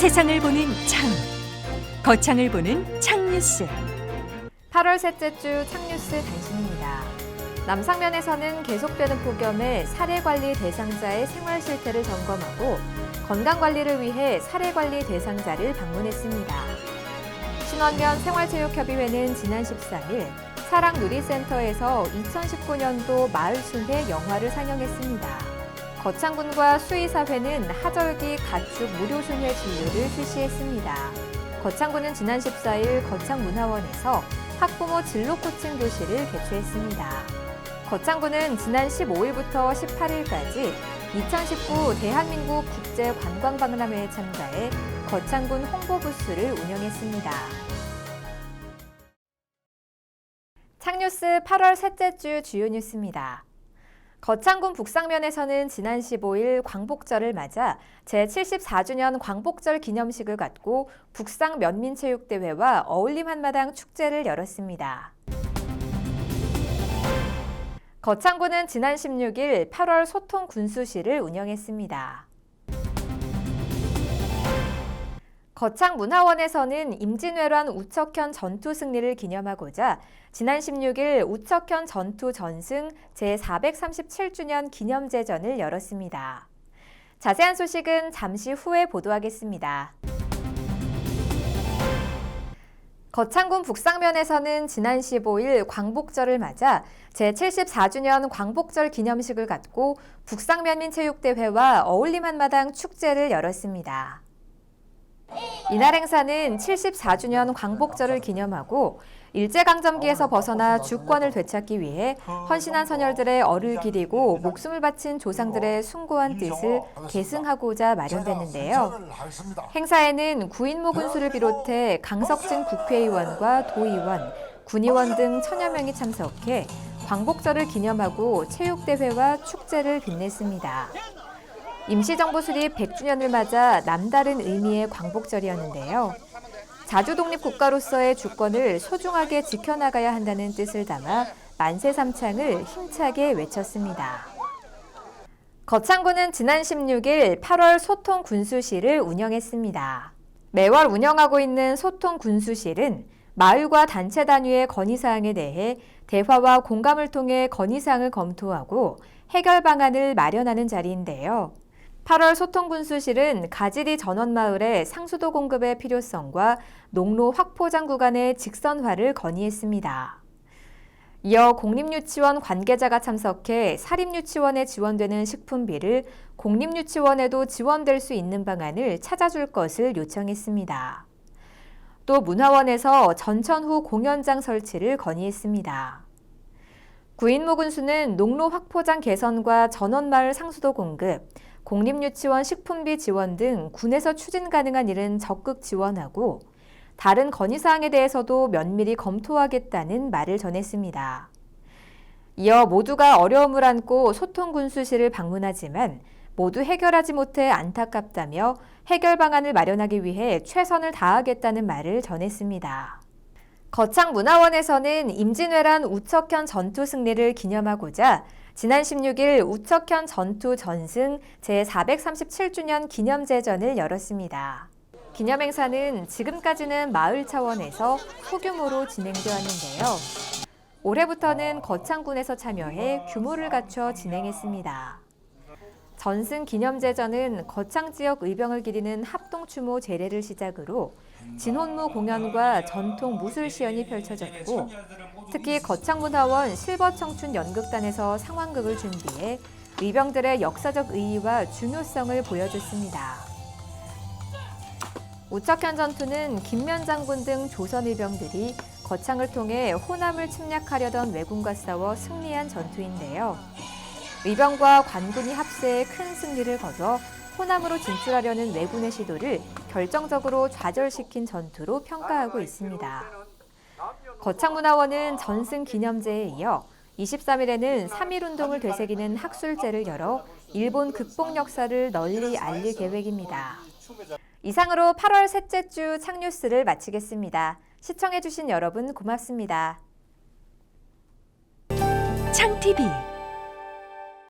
세상을 보는 창, 거창을 보는 창뉴스. 8월 셋째 주 창뉴스 단신입니다. 남상면에서는 계속되는 폭염에 사례관리 대상자의 생활 실태를 점검하고 건강관리를 위해 사례관리 대상자를 방문했습니다. 신원면 생활체육협의회는 지난 13일 사랑누리센터에서 2019년도 마을순회 영화를 상영했습니다. 거창군과 수의사회는 하절기 가축 무료순회 진료를 실시했습니다. 거창군은 지난 14일 거창문화원에서 학부모 진로 코칭 교실을 개최했습니다. 거창군은 지난 15일부터 18일까지 2019 대한민국 국제관광박람회에 참가해 거창군 홍보부스를 운영했습니다. 창뉴스 8월 셋째 주 주요 뉴스입니다. 거창군 북상면에서는 지난 15일 광복절을 맞아 제74주년 광복절 기념식을 갖고 북상 면민체육대회와 어울림 한마당 축제를 열었습니다. 거창군은 지난 16일 8월 소통 군수실을 운영했습니다. 거창문화원에서는 임진왜란 우척현 전투 승리를 기념하고자 지난 16일 우척현 전투 전승 제437주년 기념제전을 열었습니다. 자세한 소식은 잠시 후에 보도하겠습니다. 거창군 북상면에서는 지난 15일 광복절을 맞아 제74주년 광복절 기념식을 갖고 북상면민체육대회와 어울림 한마당 축제를 열었습니다. 이날 행사는 74주년 광복절을 기념하고 일제강점기에서 벗어나 주권을 되찾기 위해 헌신한 선열들의 얼을 기리고 목숨을 바친 조상들의 숭고한 뜻을 계승하고자 마련됐는데요. 행사에는 구인모 군수를 비롯해 강석진 국회의원과 도의원, 군의원 등 천여 명이 참석해 광복절을 기념하고 체육대회와 축제를 빛냈습니다. 임시정부 수립 100주년을 맞아 남다른 의미의 광복절이었는데요. 자주독립국가로서의 주권을 소중하게 지켜나가야 한다는 뜻을 담아 만세 삼창을 힘차게 외쳤습니다. 거창군은 지난 16일 8월 소통 군수실을 운영했습니다. 매월 운영하고 있는 소통 군수실은 마을과 단체 단위의 건의사항에 대해 대화와 공감을 통해 건의사항을 검토하고 해결 방안을 마련하는 자리인데요. 8월 소통군수실은 가지리 전원마을의 상수도 공급의 필요성과 농로 확포장 구간의 직선화를 건의했습니다. 이어 공립유치원 관계자가 참석해 사립유치원에 지원되는 식품비를 공립유치원에도 지원될 수 있는 방안을 찾아줄 것을 요청했습니다. 또 문화원에서 전천 후 공연장 설치를 건의했습니다. 구인모 군수는 농로 확포장 개선과 전원마을 상수도 공급, 공립유치원 식품비 지원 등 군에서 추진 가능한 일은 적극 지원하고 다른 건의사항에 대해서도 면밀히 검토하겠다는 말을 전했습니다. 이어 모두가 어려움을 안고 소통군수실을 방문하지만 모두 해결하지 못해 안타깝다며 해결 방안을 마련하기 위해 최선을 다하겠다는 말을 전했습니다. 거창문화원에서는 임진왜란 우척현 전투 승리를 기념하고자 지난 16일 우척현 전투 전승 제437주년 기념제전을 열었습니다. 기념행사는 지금까지는 마을 차원에서 소규모로 진행되었는데요. 올해부터는 거창군에서 참여해 규모를 갖춰 진행했습니다. 전승 기념제전은 거창 지역 의병을 기리는 합동추모 제례를 시작으로 진혼무 공연과 전통 무술 시연이 펼쳐졌고 특히 거창문화원 실버청춘연극단에서 상황극을 준비해 의병들의 역사적 의의와 중요성을 보여줬습니다. 우척현 전투는 김면 장군 등 조선 의병들이 거창을 통해 호남을 침략하려던 왜군과 싸워 승리한 전투인데요. 의병과 관군이 합세해 큰 승리를 거둬 호남으로 진출하려는 왜군의 시도를 결정적으로 좌절시킨 전투로 평가하고 있습니다. 거창문화원은 전승 기념제에 이어 23일에는 3.1운동을 되새기는 학술제를 열어 일본 극복 역사를 널리 알릴 계획입니다. 이상으로 8월 셋째 주 창뉴스를 마치겠습니다. 시청해주신 여러분 고맙습니다. 창TV